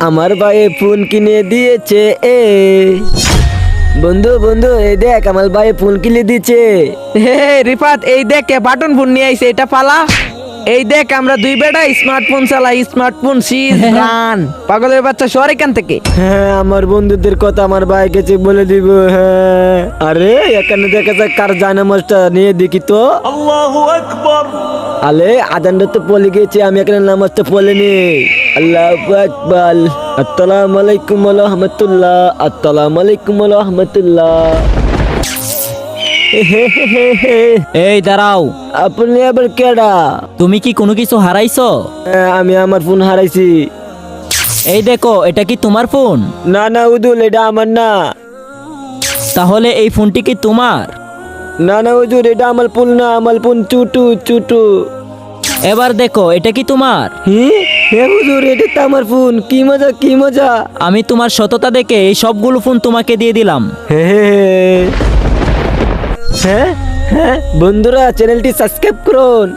আমার ভাই ফোন কিনে দিয়েছে বন্ধু বন্ধু এই দেখ আমার ভাই ফোন কিনে দিয়েছে। হে রিফাত, এই দেখ কে বাটন ফোন নিয়ে আইছে, এটা পালা। এই দেখ আমরা দুই বেটা স্মার্টফোন চালাই, স্মার্টফোন সিজ ব্রান। পাগলের বাচ্চা সর এখান থেকে। হ্যাঁ আমার বন্ধুদের কথা আমার ভাই কাছে বলে দিব। হ্যাঁ আরে এখানে দেখা যাক কার জানামাজটা নিয়ে দেখি তো। আল্লাহু আকবার। আলে আজানটা তো পড়ে গেছে, আমি এখানে নামাজটা পড়ে নি। আল্লাহু আকবার। আসসালামু আলাইকুম ওয়া রাহমাতুল্লাহ। আসসালামু আলাইকুম ওয়া রাহমাতুল্লাহ। এই দাঁড়াও, আপনি আবার কেডা? তুমি কি কোনো কিছু হারাইছো? হ্যাঁ, আমি আমার ফোন হারাইছি। এই দেখো, এটা কি তোমার ফোন? না না উদুল, এটা আমার না। তাহলে এই ফোনটি কি তোমার? না না হুজুর, এটা আমার ফোন না, আমার ফোন চুটু চুটু। এবার দেখো, এটা কি তোমার? হে হুজুর, এটা তো আমার ফোন। কি মজা কি মজা। আমি তোমার সততা দেখে এই সবগুলো ফোন তোমাকে দিয়ে দিলাম। হ্যাঁ হ্যাঁ, বন্ধুরা চ্যানেলটি সাবস্ক্রাইব করুন।